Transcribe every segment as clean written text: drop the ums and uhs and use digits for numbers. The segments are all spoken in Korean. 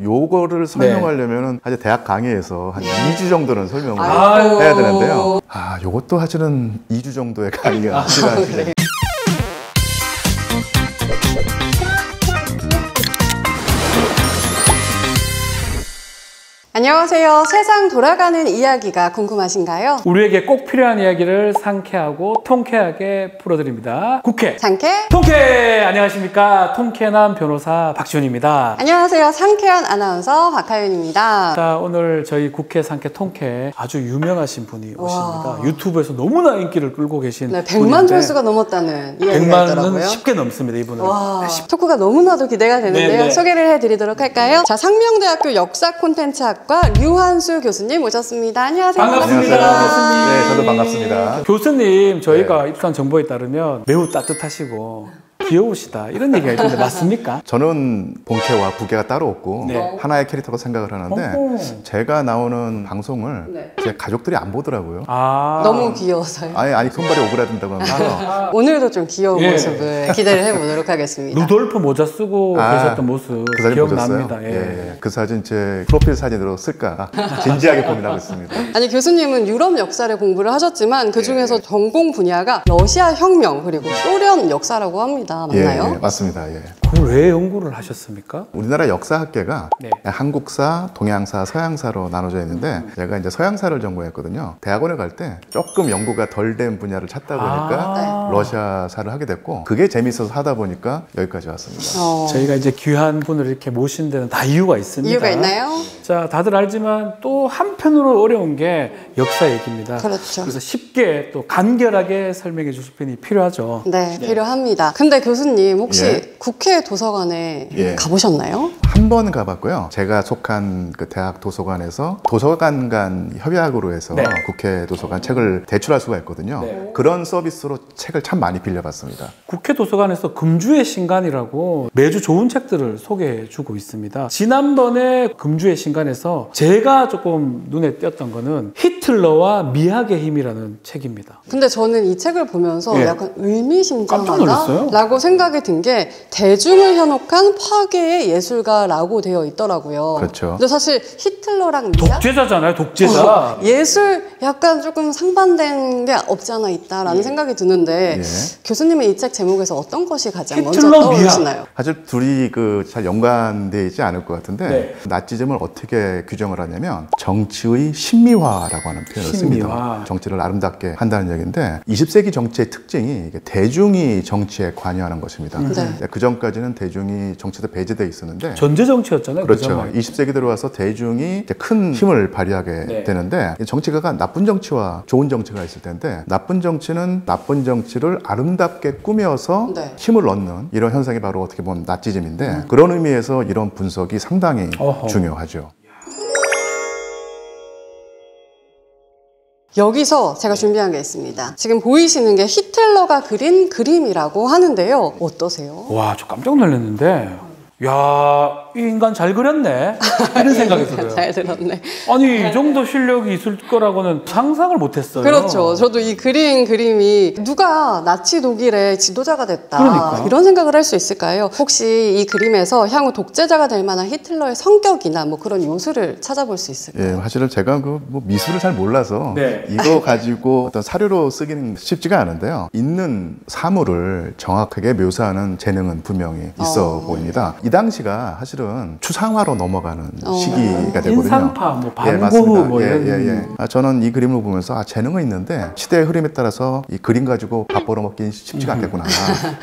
요거를 설명하려면 사실 대학 강의에서 한 2주 정도는 설명을 해야 되는데요. 요것도 사실은 2주 정도의 강의가 필요합니다. 안녕하세요. 세상 돌아가는 이야기가 궁금하신가요? 우리에게 꼭 필요한 이야기를 상쾌하고 통쾌하게 풀어드립니다. 국회 상쾌 통쾌! 안녕하십니까. 통쾌남 변호사 박지훈입니다. 안녕하세요. 상쾌한 아나운서 박하윤입니다. 자, 오늘 저희 국회 상쾌 통쾌 아주 유명하신 분이 오십니다. 유튜브에서 너무나 인기를 끌고 계신 100만 조회수가 넘었다는 이야기가 있더라고요. 100만은 쉽게 넘습니다. 이분은. 토크가 너무나도 기대가 되는데요. 소개를 해드리도록 할까요? 자, 상명대학교 역사 콘텐츠학과 류한수 교수님 모셨습니다. 안녕하세요. 반갑습니다. 교수님. 네, 저도 반갑습니다. 교수님, 저희가 입수한 정보에 따르면 매우 따뜻하시고 귀여우시다 이런 얘기가 있는데 맞습니까? 저는 본캐와 부캐가 따로 없고 하나의 캐릭터로 생각을 하는데 제가 나오는 방송을 제 가족들이 안 보더라고요. 너무 귀여워서요. 아니 손발이 오그라든다고 하면서 오늘도 좀 귀여운 모습을 기대를 해보도록 하겠습니다. 루돌프 모자 쓰고 계셨던 모습 그 사진 기억납니다. 보셨어요? 그 사진 제 프로필 사진으로 쓸까 진지하게 고민하고 있습니다. 아니, 교수님은 유럽 역사를 공부를 하셨지만 그 중에서 전공 분야가 러시아 혁명 그리고 소련 역사라고 합니다. 맞나요? 예, 맞습니다. 예. 그걸 왜 연구를 하셨습니까? 우리나라 역사학계가 한국사, 동양사, 서양사로 나눠져 있는데 제가 이제 서양사를 전공했거든요. 대학원에 갈 때 조금 연구가 덜 된 분야를 찾다 보니까 러시아사를 하게 됐고 그게 재밌어서 하다 보니까 여기까지 왔습니다. 저희가 이제 귀한 분을 이렇게 모신 데는 다 이유가 있습니다. 이유가 있나요? 자, 다들 알지만 또 한편으로 어려운 게 역사 얘기입니다. 그렇죠. 그래서 쉽게 또 간결하게 설명해 주실 분이 필요하죠. 네, 필요합니다. 근데 교수님 혹시 국회 도서관에 가보셨나요? 한 번 가봤고요. 제가 속한 그 대학 도서관에서 도서관 간 협약으로 해서 국회 도서관 책을 대출할 수가 있거든요. 그런 서비스로 책을 참 많이 빌려봤습니다. 국회 도서관에서 금주의 신간이라고 매주 좋은 책들을 소개해 주고 있습니다. 지난번에 금주의 신간에서 제가 조금 눈에 띄었던 거는 히틀러와 미학의 힘이라는 책입니다. 근데 저는 이 책을 보면서 약간 깜짝 의미심장하다 놀랐어요. 라고 생각이 든 게 대중을 현혹한 파괴의 예술가라고 되어 있더라고요. 그렇죠. 근데 사실 히틀러랑 미학? 독재자잖아요, 독재자. 예술 약간 조금 상반된 게 없지 않아 있다라는 생각이 드는데 교수님은 이 책 제목에서 어떤 것이 가장 먼저 떠오르시나요? 사실 둘이 잘 연관되어 있지 않을 것 같은데 나치즘을 어떻게 규정을 하냐면 정치의 신미화라고 하는 표현을 씁니다. 정치를 아름답게 한다는 얘기인데 20세기 정치의 특징이 대중이 정치에 관여하는 것입니다. 그 전까지는 대중이 정치에 배제되어 있었는데 전제 정치였잖아요. 그렇죠. 20세기 들어와서 대중이 큰 힘을 발휘하게 되는데 정치가 나쁜 정치와 좋은 정치가 있을 텐데 나쁜 정치는 나쁜 정치를 아름답게 꾸며서 힘을 얻는 이런 현상이 바로 어떻게 보면 나치즘인데 그런 의미에서 이런 분석이 상당히 중요하죠. 여기서 제가 준비한 게 있습니다. 지금 보이시는 게 히틀러가 그린 그림이라고 하는데요. 어떠세요? 와, 저 깜짝 놀랐는데 야, 이 인간 잘 그렸네 이런 생각이 들어요. 잘 들었네. 아니, 이 정도 실력이 있을 거라고는 상상을 못했어요. 그렇죠. 저도 이 그림이 누가 나치 독일의 지도자가 됐다 이런 생각을 할 수 있을까요? 혹시 이 그림에서 향후 독재자가 될 만한 히틀러의 성격이나 뭐 그런 요소를 찾아볼 수 있을까요? 사실은 제가 미술을 잘 몰라서 이거 가지고 어떤 사료로 쓰기는 쉽지가 않은데요. 있는 사물을 정확하게 묘사하는 재능은 분명히 있어 보입니다. 이 당시가 사실은 추상화로 넘어가는 시기가 되거든요. 인상파, 반고흐 이런. 저는 이 그림을 보면서 재능은 있는데 시대의 흐름에 따라서 이 그림 가지고 밥 벌어먹기는 쉽지가 않겠구나.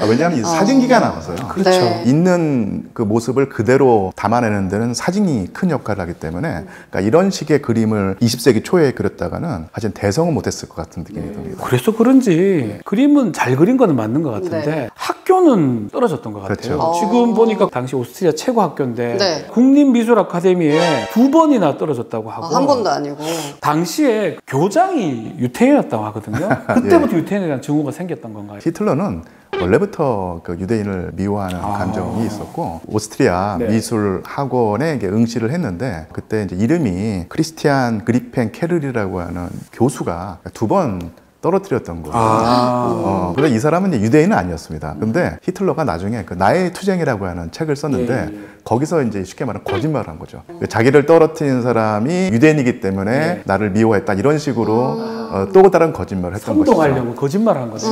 왜냐하면 이 사진기가 나와서요. 그렇죠. 있는 그 모습을 그대로 담아내는 데는 사진이 큰 역할을 하기 때문에 그러니까 이런 식의 그림을 20세기 초에 그렸다가는 사실 대성은 못했을 것 같은 느낌이 듭니다. 그래서 그런지 그림은 잘 그린 거는 맞는 것 같은데 학교는 떨어졌던 것 같아요. 그렇죠. 지금 보니까 당시 오스트리아 최고 학교인데 국립미술아카데미에 2번이나 떨어졌다고 하고 한 번도 아니고 당시에 교장이 유태인이었다고 하거든요. 그때부터 유태인에 대한 증오가 생겼던 건가요? 히틀러는 원래부터 그 유대인을 미워하는 감정이 있었고 오스트리아 미술 학원에 응시를 했는데 그때 이제 이름이 크리스티안 그리펜 케를이라고 하는 교수가 2번 떨어뜨렸던 거예요. 근데 이 사람은 이제 유대인은 아니었습니다. 근데 히틀러가 나중에 그 나의 투쟁이라고 하는 책을 썼는데 거기서 이제 쉽게 말하면 거짓말을 한 거죠. 자기를 떨어뜨린 사람이 유대인이기 때문에 나를 미워했다 이런 식으로 또 다른 거짓말을 했던 것이죠. 선동하려고 거짓말한 거죠.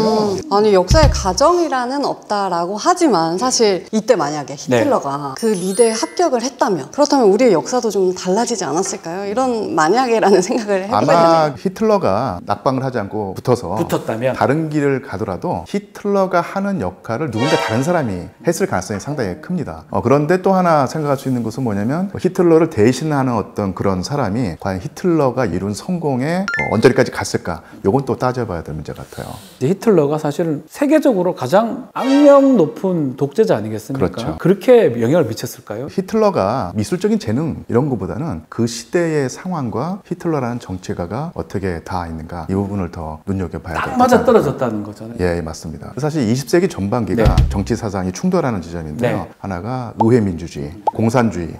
아니 역사에 가정이라는 없다라고 하지만 사실 이때 만약에 히틀러가 그 미대에 합격을 했다면 그렇다면 우리의 역사도 좀 달라지지 않았을까요? 이런 만약에라는 생각을 해보게 되네요. 아마 히틀러가 낙방을 하지 않고 붙었다면 다른 길을 가더라도 히틀러가 하는 역할을 누군가 다른 사람이 했을 가능성이 상당히 큽니다. 그런데 또 하나 생각할 수 있는 것은 뭐냐면 히틀러를 대신하는 어떤 그런 사람이 과연 히틀러가 이룬 성공에 언저리까지 갔을까? 요건 또 따져봐야 될 문제 같아요. 히틀러가 사실은 세계적으로 가장 악명 높은 독재자 아니겠습니까? 그렇죠. 그렇게 영향을 미쳤을까요? 히틀러가 미술적인 재능 이런 것보다는 그 시대의 상황과 히틀러라는 정치가가 어떻게 닿아 있는가 이 부분을 더 눈여겨봐야 딱 돼요. 맞아 떨어졌다는 거잖아요. 예, 맞습니다. 사실 20세기 전반기가 정치 사상이 충돌하는 지점인데요. 하나가 의회민주주의, 공산주의,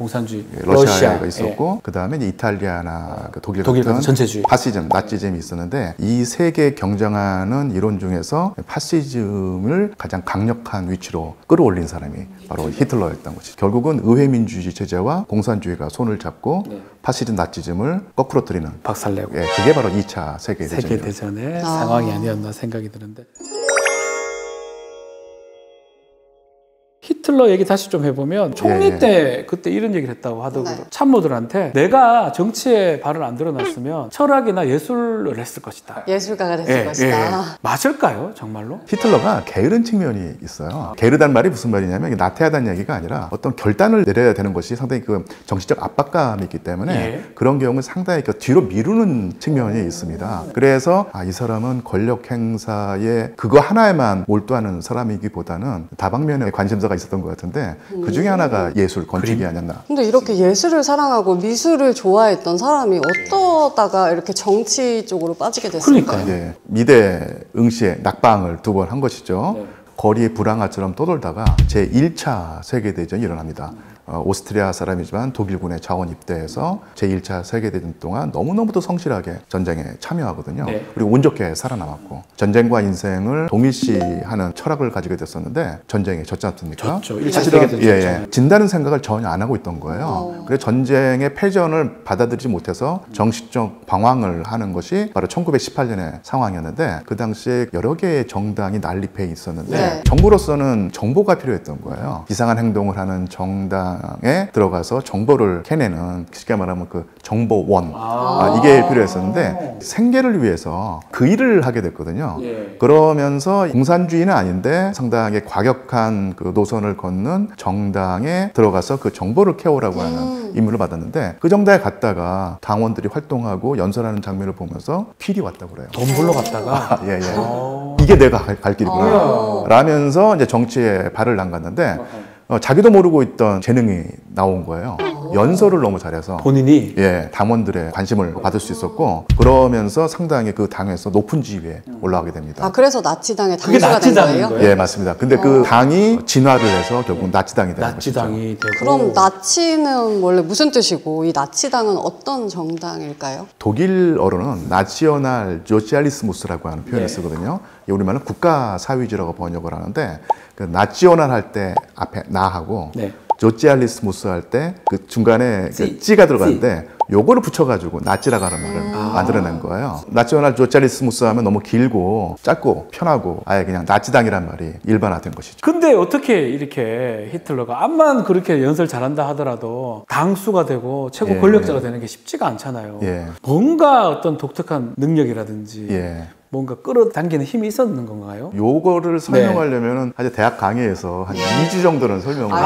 러시아가 있었고 그 다음에 이탈리아나 독일 같은 전체주의, 파시즘, 나치즘이 있었는데 이 세 개 경쟁하는 이론 중에서 파시즘을 가장 강력한 위치로 끌어올린 사람이 바로 히틀러였던 거죠. 결국은 의회민주주의 체제와 공산주의가 손을 잡고 파시즘, 나치즘을 거꾸로 뜨리는 박살내고 그게 바로 2차 세계대전이죠. 세계대전의 상황이 아니었나 생각이 드는데 히틀러 얘기 다시 좀 해보면 총리 때 그때 이런 얘기를 했다고 하더라고요. 참모들한테 내가 정치에 발을 안 들어놨으면 철학이나 예술을 했을 것이다. 예술가가 됐을 것이다. 맞을까요? 정말로? 히틀러가 게으른 측면이 있어요. 게으르단 말이 무슨 말이냐면 나태하다는 얘기가 아니라 어떤 결단을 내려야 되는 것이 상당히 그 정치적 압박감이 있기 때문에 그런 경우는 상당히 뒤로 미루는 측면이 있습니다. 그래서 이 사람은 권력 행사에 그거 하나에만 몰두하는 사람이기보다는 다방면에 관심사가 있었던 것 같은데 그 중에 하나가 예술, 건축이 아니었나. 근데 이렇게 예술을 사랑하고 미술을 좋아했던 사람이 어떠다가 이렇게 정치 쪽으로 빠지게 됐을까요? 그러니까요. 미대 응시에 낙방을 2번 한 것이죠. 거리의 불황아처럼 떠돌다가 제1차 세계대전이 일어납니다. 오스트리아 사람이지만 독일군에 자원 입대해서 제1차 세계대전 동안 너무너무도 성실하게 전쟁에 참여하거든요. 그리고 운 좋게 살아남았고 전쟁과 인생을 동일시하는 철학을 가지게 됐었는데 전쟁에 졌지 않습니까? 사실은 진다는 생각을 전혀 안 하고 있던 거예요. 그래서 전쟁의 패전을 받아들이지 못해서 정신적 방황을 하는 것이 바로 1918년의 상황이었는데 그 당시에 여러 개의 정당이 난립해 있었는데 정부로서는 정보가 필요했던 거예요. 이상한 행동을 하는 정당 에 들어가서 정보를 캐내는 쉽게 말하면 그 정보원 이게 필요했었는데 생계를 위해서 그 일을 하게 됐거든요. 그러면서 공산주의는 아닌데 상당히 과격한 그 노선을 걷는 정당에 들어가서 그 정보를 캐오라고 하는 임무를 받았는데 그 정당에 갔다가 당원들이 활동하고 연설하는 장면을 보면서 필이 왔다고 그래요. 돈 벌러 갔다가 이게 내가 갈 길이구나 라면서 이제 정치에 발을 담갔는데 자기도 모르고 있던 재능이 나온 거예요. 연설을 너무 잘해서 본인이 당원들의 관심을 받을 수 있었고 그러면서 상당히 그 당에서 높은 지위에 올라가게 됩니다. 그래서 나치당의 당수가 된 거예요? 예, 맞습니다. 근데 그 당이 진화를 해서 결국 나치당이 되는 나치당이 것이죠. 되고. 그럼 나치는 원래 무슨 뜻이고 이 나치당은 어떤 정당일까요? 독일어로는 나치오날 조시알리스무스라고 하는 표현을 쓰거든요. 우리말은 국가사회주의라고 번역을 하는데 그 나치오날 할 때 앞에 나하고 조시알리스무스 할 때 그 중간에 그 찌가 들어가는데 요거를 붙여가지고 나치라고 하는 말을 만들어낸 거예요. 나치오날 조시알리스무스 하면 너무 길고 짧고 편하고 아예 그냥 나치당이란 말이 일반화된 것이죠. 근데 어떻게 이렇게 히틀러가 암만 그렇게 연설 잘한다 하더라도 당수가 되고 최고 권력자가 되는 게 쉽지가 않잖아요. 뭔가 어떤 독특한 능력이라든지 뭔가 끌어당기는 힘이 있었는 건가요? 요거를 설명하려면 아주 대학 강의에서 한 2주 정도는 설명을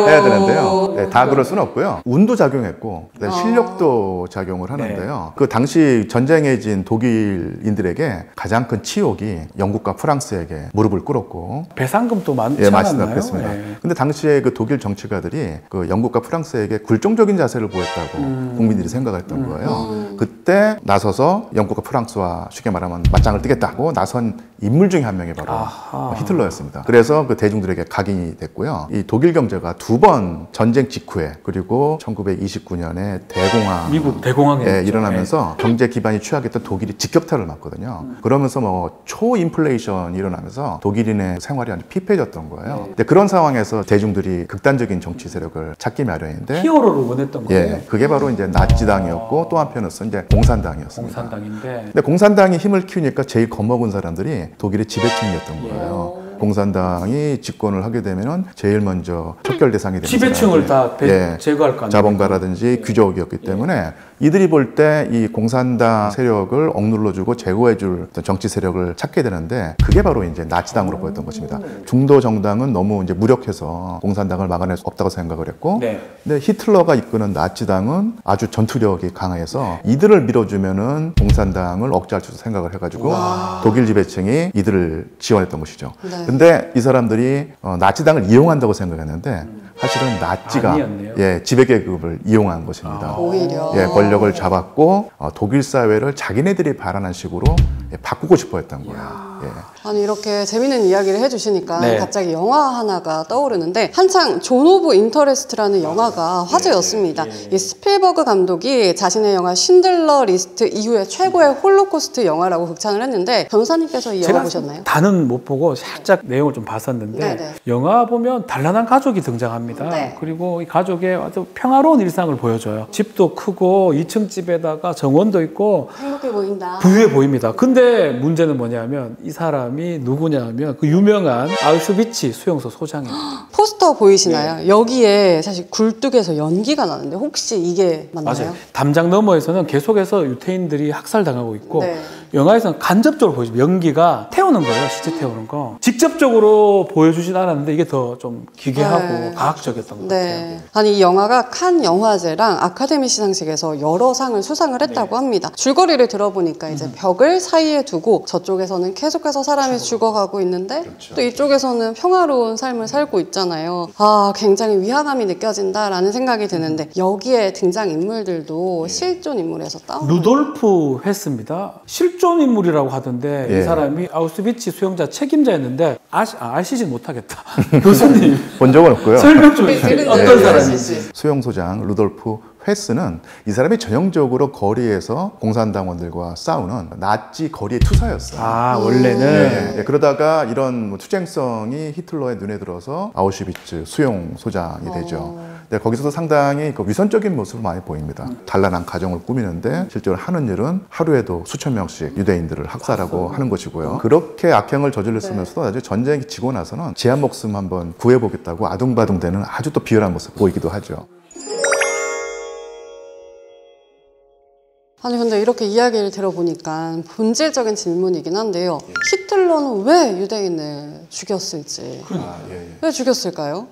해야 되는데요. 다 그럴 수는 없고요. 운도 작용했고 실력도 작용을 하는데요. 그 당시 전쟁에 진 독일인들에게 가장 큰 치욕이 영국과 프랑스에게 무릎을 꿇었고 배상금도 많지 맞습니다. 않았나요? 그렇습니다. 근데 당시에 그 독일 정치가들이 그 영국과 프랑스에게 굴종적인 자세를 보였다고 국민들이 생각했던 거예요. 그때 나서서 영국과 프랑스와 쉽게 말하면 맞짱을 뜨겠다고 나선 인물 중에 한 명이 바로 히틀러였습니다. 그래서 그 대중들에게 각인이 됐고요. 이 독일 경제가 두 번 전쟁 직후에 그리고 1929년에 대공황 미국 대공황이 일어나면서 경제 기반이 취약했던 독일이 직격탄을 맞거든요. 그러면서 뭐 초인플레이션이 일어나면서 독일인의 생활이 아주 피폐해졌던 거예요. 근데 그런 상황에서 대중들이 극단적인 정치 세력을 찾기 마련인데 히어로를 원했던 거예요. 그게 바로 이제 나치당이었고 또 한편으로서 이제 공산당이었습니다. 공산당인데 근데 공산당이 힘을 키우니까 제일 겁먹은 사람들이 독일의 지배층이었던 거예요. 공산당이 집권을 하게 되면은 제일 먼저 척결 대상이 되는 지배층을 다 제거할 거 아니에요. 자본가라든지 귀족이었기 때문에 이들이 볼 때 이 공산당 세력을 억눌러주고 제거해줄 어떤 정치 세력을 찾게 되는데 그게 바로 이제 나치당으로 보였던 것입니다. 중도 정당은 너무 이제 무력해서 공산당을 막아낼 수 없다고 생각을 했고, 근데 히틀러가 이끄는 나치당은 아주 전투력이 강해서 이들을 밀어주면은 공산당을 억제할 수 있을 생각을 해가지고 독일 지배층이 이들을 지원했던 것이죠. 근데 이 사람들이 나치당을 이용한다고 생각했는데 사실은 나치가 지배계급을 이용한 것입니다. 오히려 권력을 잡았고 독일 사회를 자기네들이 바라는 식으로 바꾸고 싶어 했던 거예요. 아니 이렇게 재밌는 이야기를 해주시니까 갑자기 영화 하나가 떠오르는데 한창 존 오브 인터레스트라는 영화가 화제였습니다. 이 스필버그 감독이 자신의 영화 신들러 리스트 이후에 최고의 홀로코스트 영화라고 극찬을 했는데 변호사님께서 이 영화 보셨나요? 다는 못 보고 살짝 내용을 좀 봤었는데 영화 보면 단란한 가족이 등장합니다. 그리고 이 가족의 아주 평화로운 일상을 보여줘요. 집도 크고 2층 집에다가 정원도 있고 행복해 보인다. 부유해 보입니다. 근데 문제는 뭐냐면 이 사람이 누구냐면 그 유명한 아우슈비츠 수용소 소장입니다. 포스터 보이시나요? 여기에 사실 굴뚝에서 연기가 나는데 혹시 이게 맞나요? 맞아요. 담장 너머에서는 계속해서 유태인들이 학살당하고 있고 영화에서는 간접적으로 보여주죠. 연기가 태우는 거예요. 시체 태우는 거. 직접적으로 보여주진 않았는데 이게 더 좀 기괴하고 과학적이었던 것 같아요. 아니 이 영화가 칸 영화제랑 아카데미 시상식에서 여러 상을 수상을 했다고 합니다. 줄거리를 들어보니까 이제 벽을 사이에 두고 저쪽에서는 계속해서 사람이 죽어가고 있는데 또 이쪽에서는 평화로운 삶을 살고 있잖아요. 굉장히 위화감이 느껴진다라는 생각이 드는데 여기에 등장인물들도 실존 인물에서 따온 루돌프 헤스입니다. 실존 인물이라고 하던데 이 사람이 아우슈비츠 수용자 책임자였는데 아시진 못하겠다. 교수님 본 적은 없고요. 설명 좀 해주세요. 어떤 사람인지. 수용소장 루돌프 헤스는 이 사람이 전형적으로 거리에서 공산당원들과 싸우는 나치 거리의 투사였어요. 원래는 그러다가 이런 투쟁성이 히틀러의 눈에 들어서 아우슈비츠 수용소장이 되죠. 거기서도 상당히 그 위선적인 모습을 많이 보입니다. 단란한 가정을 꾸미는데 실제로 하는 일은 하루에도 수천 명씩 유대인들을 학살하고 하는 것이고요. 그렇게 악행을 저질렀으면서도 아주 전쟁이 지고 나서는 제 한 목숨 한번 구해보겠다고 아둥바둥대는 아주 또 비열한 모습 보이기도 하죠. 아니 근데 이렇게 이야기를 들어보니까 본질적인 질문이긴 한데요. 히틀러는 왜 유대인을 죽였을지. 왜 죽였을까요?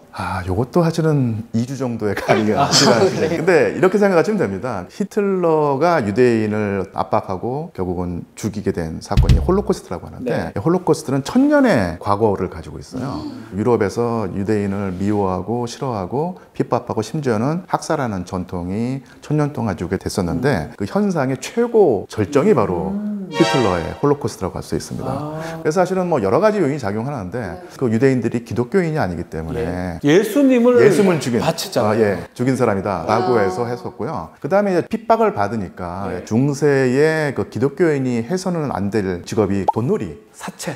요것도 사실은 2주 정도의 강의가 필요한데 근데 이렇게 생각하시면 됩니다. 히틀러가 유대인을 압박하고 결국은 죽이게 된 사건이 홀로코스트라고 하는데 홀로코스트는 1000년의 과거를 가지고 있어요. 유럽에서 유대인을 미워하고 싫어하고 핍박하고 심지어는 학살하는 전통이 1000년 동안 주게 됐었는데 그 현상의 최고 절정이 바로 히틀러의 홀로코스트라고 할 수 있습니다. 그래서 사실은 뭐 여러 가지 요인이 작용하는데 그 유대인들이 기독교인이 아니기 때문에 예수님을 죽인 바치잖아요. 죽인 사람이다 라고 해서 했었고요. 그 다음에 이제 핍박을 받으니까 중세의 그 기독교인이 해서는 안 될 직업이 돈놀이, 사채,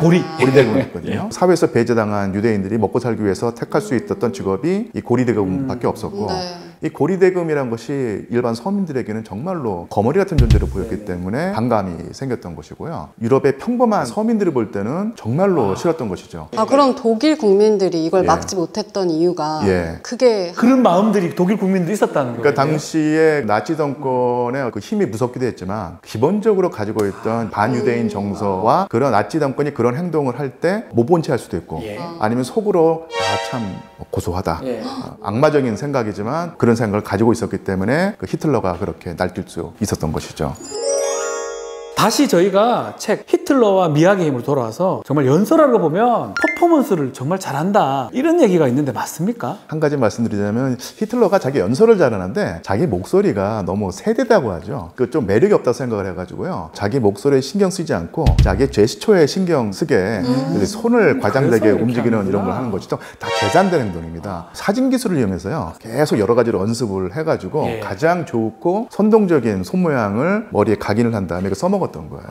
고리대금이었거든요. 사회에서 배제당한 유대인들이 먹고 살기 위해서 택할 수 있었던 직업이 이 고리대금밖에 없었고 이 고리대금이란 것이 일반 서민들에게는 정말로 거머리 같은 존재로 보였기 때문에 반감이 생겼던 것이고요. 유럽의 평범한 서민들이 볼 때는 정말로 싫었던 것이죠. 그럼 독일 국민들이 이걸 막지 못했던 이유가 그게 그런 마음들이 독일 국민도 있었다는 거예요. 그러니까 당시에 나치 정권의 그 힘이 무섭기도 했지만 기본적으로 가지고 있던 반유대인 정서와 그런 나치 정권이 그런 행동을 할 때 못 본 채 할 수도 있고 아니면 속으로 참 고소하다. 악마적인 생각이지만 그런 생각을 가지고 있었기 때문에 그 히틀러가 그렇게 날뛸 수 있었던 것이죠. 다시 저희가 책 히틀러와 미학의 힘으로 돌아와서 정말 연설하는 거 보면 퍼포먼스를 정말 잘한다 이런 얘기가 있는데 맞습니까? 한 가지 말씀드리자면 히틀러가 자기 연설을 잘하는데 자기 목소리가 너무 세대다고 하죠. 그 좀 매력이 없다고 생각을 해가지고요. 자기 목소리에 신경 쓰지 않고 자기 제스처에 신경 쓰게 손을 과장되게 움직이는 이런 걸 하는 거죠. 다 계산된 행동입니다. 사진 기술을 이용해서요. 계속 여러 가지로 연습을 해가지고 예. 가장 좋고 선동적인 손 모양을 머리에 각인을 한 다음에 써먹었던 거예요.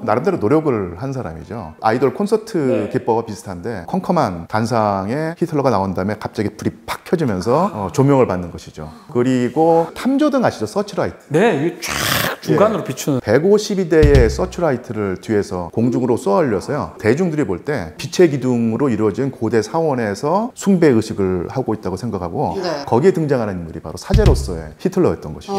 나름대로 노력을 한 사람이죠. 아이돌 콘서트 기법과 비슷한데 컴컴한 단상에 히틀러가 나온 다음에 갑자기 불이 팍 켜지면서 조명을 받는 것이죠. 그리고 탐조등 아시죠? 서치라이트. 네, 이게 쫙 중간으로 비추는 152대의 서치라이트를 뒤에서 공중으로 쏘아 올려서요. 대중들이 볼 때 빛의 기둥으로 이루어진 고대 사원에서 숭배 의식을 하고 있다고 생각하고 네. 거기에 등장하는 인물이 바로 사제로서의 히틀러였던 것이죠.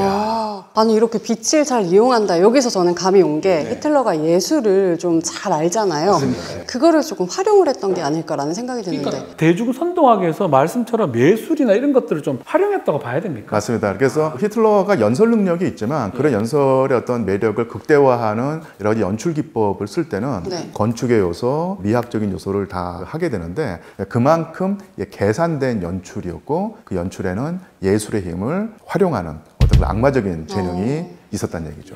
아니 이렇게 빛을 잘 이용한다. 여기서 저는 감이 온 게 예술가 예술을 좀 잘 알잖아요. 맞습니다. 그거를 조금 활용을 했던 게 아닐까라는 생각이 드는데. 그러니까 대중 선동하기 위해서 말씀처럼 예술이나 이런 것들을 좀 활용했다고 봐야 됩니까? 맞습니다. 그래서 히틀러가 연설 능력이 있지만 그런 연설의 어떤 매력을 극대화하는 여러 가지 연출 기법을 쓸 때는 네. 건축의 요소, 미학적인 요소를 다 하게 되는데 그만큼 계산된 연출이었고 그 연출에는 예술의 힘을 활용하는 어떤 악마적인 재능이 있었다는 얘기죠.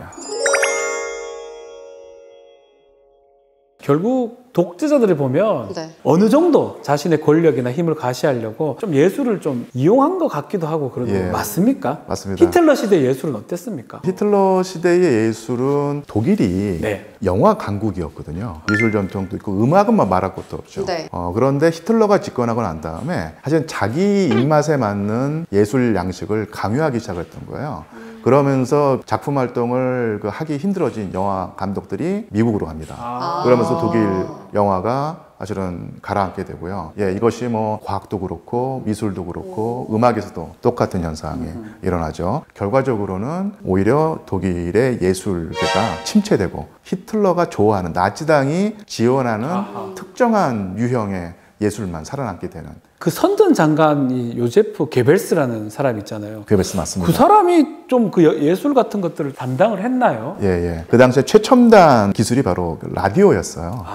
결국 독재자들이 보면 네. 어느 정도 자신의 권력이나 힘을 가시하려고 좀 예술을 좀 이용한 것 같기도 하고 그런 거 맞습니까? 맞습니다. 히틀러 시대 예술은 어땠습니까? 히틀러 시대의 예술은 독일이 네. 영화 강국이었거든요. 예술 전통도 있고 음악은 말할 것도 없죠. 네. 그런데 히틀러가 집권하고 난 다음에 사실 자기 입맛에 맞는 예술 양식을 강요하기 시작했던 거예요. 그러면서 작품 활동을 하기 힘들어진 영화 감독들이 미국으로 갑니다. 그러면서 독일 영화가 사실은 가라앉게 되고요. 이것이 뭐 과학도 그렇고 미술도 그렇고 음악에서도 똑같은 현상이 일어나죠. 결과적으로는 오히려 독일의 예술계가 침체되고 히틀러가 좋아하는 나치당이 지원하는 특정한 유형의 예술만 살아남게 되는. 그 선전 장관이 요제프 게벨스라는 사람 있잖아요. 게벨스 맞습니다. 그 사람이 좀 그 예술 같은 것들을 담당을 했나요? 예. 그 당시에 최첨단 기술이 바로 라디오였어요.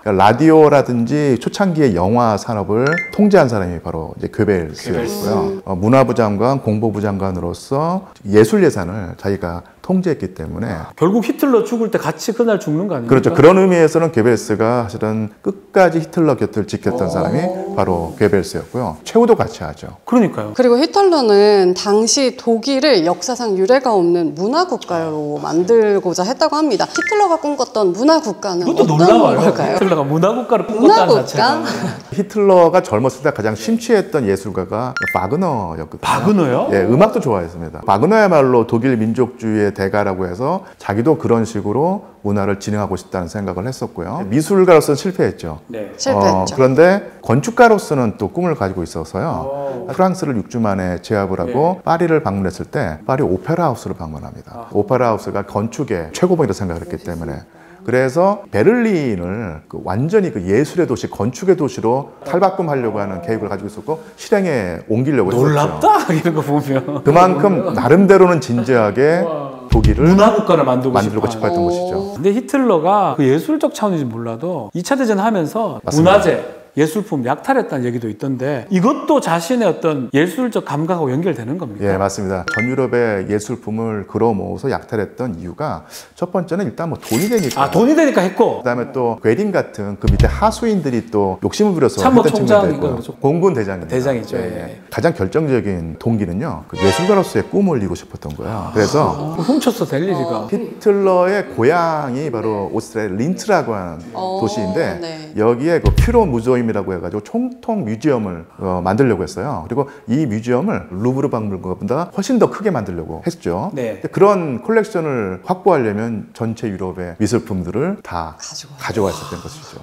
그러니까 라디오라든지 초창기의 영화 산업을 통제한 사람이 바로 이제 괴벨스였고요. 문화부 장관, 공보부 장관으로서 예술 예산을 자기가 통제했기 때문에 결국 히틀러 죽을 때 같이 그날 죽는 거 아닙니까? 그렇죠. 그런 의미에서는 괴벨스가 사실은 끝까지 히틀러 곁을 지켰던 사람이 바로 괴벨스였고요. 최후도 같이 하죠. 그러니까요. 그리고 히틀러는 당시 독일을 역사상 유례가 없는 문화국가로 만들고자 했다고 합니다. 히틀러가 꿈꿨던 문화국가는 그것도 어떤 놀라워요. 걸까요? 히틀러가 문화국가를 꿈꿨다는 문화국가? 자체가. 히틀러가 젊었을 때 가장 심취했던 예술가가 바그너였거든요. 바그너요? 예, 음악도 좋아했습니다. 바그너야말로 독일 민족주의의 대가라고 해서 자기도 그런 식으로 문화를 진행하고 싶다는 생각을 했었고요. 미술가로서는 실패했죠. 네. 실패했죠. 그런데 건축가로서는 또 꿈을 가지고 있어서요. 프랑스를 6주 만에 제압을 하고 파리를 방문했을 때 파리 오페라 하우스를 방문합니다. 오페라 하우스가 건축의 최고봉이라고 생각을 했기 때문에. 그래서 베를린을 완전히 예술의 도시, 건축의 도시로 탈바꿈하려고 하는 계획을 가지고 있었고 실행에 옮기려고 했었죠. 놀랍다 이런 거 보면. 그만큼 나름대로는 진지하게 독일을 문화국가를 만들고 싶어 했던 것이죠. 근데 히틀러가 그 예술적 차원인지 몰라도 2차 대전 하면서 맞습니다. 문화재, 예술품 약탈했다는 얘기도 있던데 이것도 자신의 어떤 예술적 감각하고 연결되는 겁니까? 예, 맞습니다. 전 유럽의 예술품을 걸어모아서 약탈했던 이유가 첫 번째는 일단 뭐 돈이 되니까. 돈이 되니까 했고. 그다음에 또 괴린 같은 그 밑에 하수인들이 또 욕심을 부려서 참모 했던 총장, 측면도 있고요. 이거 공군 대장입니다. 대장이죠. 예. 가장 결정적인 동기는요. 예술가로서의 꿈을 이루고 싶었던 거예요. 그래서 훔쳤어 될 일이가. 히틀러의 고향이 바로 오스트리아 린츠라고 하는 도시인데 네. 여기에 퓨로 무조임이라고 해가지고 총통 뮤지엄을 만들려고 했어요. 그리고 이 뮤지엄을 루브르 박물관보다 훨씬 더 크게 만들려고 했죠. 네. 그런 컬렉션을 확보하려면 전체 유럽의 미술품들을 다 가져와 있었던 것이죠.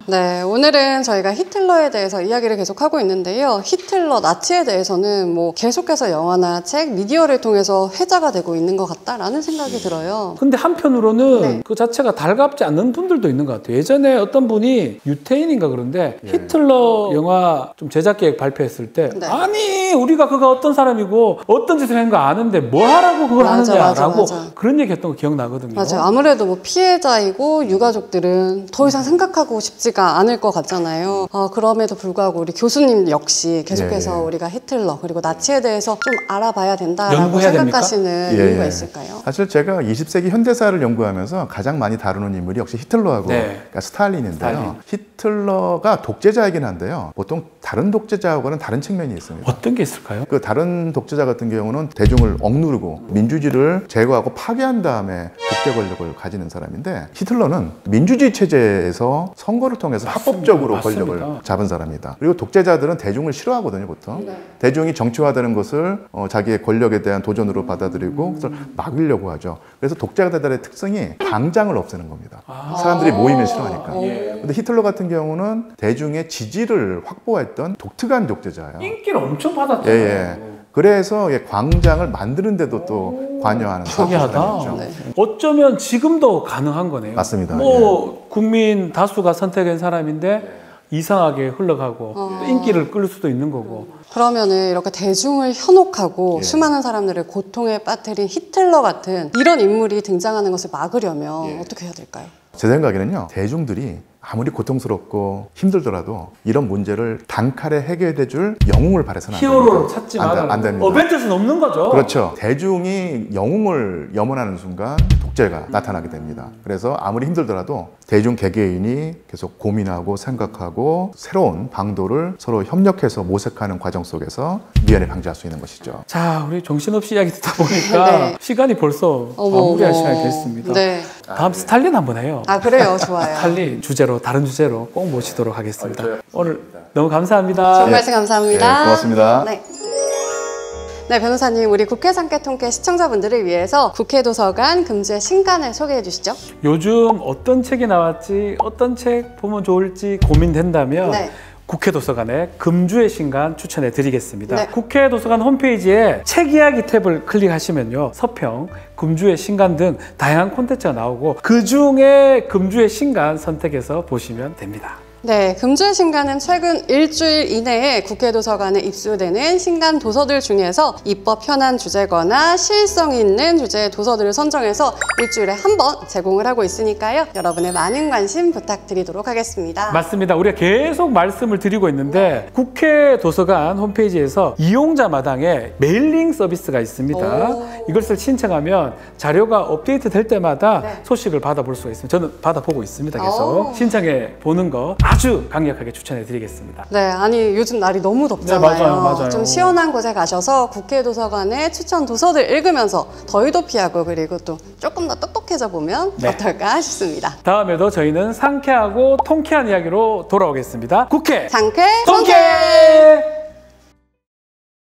네, 오늘은 저희가 히틀러에 대해서 이야기를 계속하고 있는데요. 히틀러, 나치에 대해서는 뭐 계속해서 영화나 책, 미디어를 통해서 회자가 되고 있는 것 같다라는 생각이 들어요. 근데 한편으로는 네. 그 자체가 달갑지 않는 분들도 있는 것 같아요. 예전에 어떤 분이 유태인인가 그런데 히틀러 영화 좀 제작 계획 발표했을 때 네. 아니 우리가 그가 어떤 사람이고 어떤 짓을 했는 거 아는데 뭐 하라고 그걸 하느냐라고 그런 얘기 했던 거 기억나거든요. 맞아요. 아무래도 뭐 피해자이고 유가족들은 더 이상 생각하고 싶지가 않을 것 같잖아요. 그럼에도 불구하고 우리 교수님 역시 계속해서 우리가 히틀러 그리고 나치에 대해서 좀 알아봐야 된다라고 생각하시는 이유가 있을까요? 사실 제가 20세기 현대사를 연구하면서 가장 많이 다루는 인물이 역시 히틀러하고 그러니까 스탈린인데요. 히틀러가 독재자이긴 한데요. 보통 다른 독재자하고는 다른 측면이 있습니다. 어떤 게 있을까요? 그 다른 독재자 같은 경우는 대중을 억누르고 민주주의를 제거하고 파괴한 다음에 독재 권력을 가지는 사람인데 히틀러는 민주주의 체제에서 선거를 통해서 합법적으로 권력을 잡은 사람이다. 그리고 독재자들은 대중을 싫어하거든요, 보통. 대중이 정치화되는 것을 자기의 권력에 대한 도전으로 받아들이고 그것을 막으려고 하죠. 그래서 독재자들의 특성이 당장을 없애는 겁니다. 사람들이 모이면 싫어하니까. 근데 히틀러 같은 경우는 대중의 지지를 확보했던 독특한 독재자예요. 인기를 엄청 받았잖아요. 그래서 광장을 만드는데도 또 관여하는 사람이죠. 어쩌면 지금도 가능한 거네요. 맞습니다. 국민 다수가 선택한 사람인데 이상하게 흘러가고 인기를 끌 수도 있는 거고. 그러면은 이렇게 대중을 현혹하고 수많은 사람들을 고통에 빠뜨린 히틀러 같은 이런 인물이 등장하는 것을 막으려면 어떻게 해야 될까요? 제 생각에는요, 대중들이 아무리 고통스럽고 힘들더라도 이런 문제를 단칼에 해결해 줄 영웅을 바라서는 히어로를 찾지 말아요. 안 됩니다. 어벤져스는 없는 거죠. 그렇죠. 대중이 영웅을 염원하는 순간 독재가 나타나게 됩니다. 그래서 아무리 힘들더라도 대중 개개인이 계속 고민하고 생각하고 새로운 방도를 서로 협력해서 모색하는 과정 속에서 미연에 방지할 수 있는 것이죠. 자, 우리 정신없이 이야기 듣다 보니까 시간이 벌써 마무리할 시간이 됐습니다. 다음 스탈린 한번 해요. 그래요? 좋아요. 스탈린 주제로, 다른 주제로 꼭 모시도록 하겠습니다. 오늘 너무 감사합니다. 좋은 말씀 감사합니다. 고맙습니다. 네, 변호사님, 우리 국회 상계통계 시청자분들을 위해서 국회 도서관 금주의 신간을 소개해 주시죠. 요즘 어떤 책이 나왔지, 어떤 책 보면 좋을지 고민된다면 국회 도서관에 금주의 신간 추천해 드리겠습니다. 국회 도서관 홈페이지에 책 이야기 탭을 클릭하시면요, 서평, 금주의 신간 등 다양한 콘텐츠가 나오고 그 중에 금주의 신간 선택해서 보시면 됩니다. 네, 금주의 신간은 최근 일주일 이내에 국회 도서관에 입수되는 신간 도서들 중에서 입법 현안 주제거나 시의성 있는 주제의 도서들을 선정해서 일주일에 한 번 제공을 하고 있으니까요. 여러분의 많은 관심 부탁드리도록 하겠습니다. 맞습니다. 우리가 계속 말씀을 드리고 있는데 국회 도서관 홈페이지에서 이용자 마당에 메일링 서비스가 있습니다. 이것을 신청하면 자료가 업데이트 될 때마다 소식을 받아볼 수가 있습니다. 저는 받아보고 있습니다. 계속 신청해 보는 거 아주 강력하게 추천해 드리겠습니다. 네, 아니 요즘 날이 너무 덥잖아요. 맞아요. 좀 시원한 곳에 가셔서 국회 도서관의 추천 도서들 읽으면서 더위도 피하고 그리고 또 조금 더 똑똑해져 보면 어떨까 싶습니다. 다음에도 저희는 상쾌하고 통쾌한 이야기로 돌아오겠습니다. 국회 상쾌 통쾌!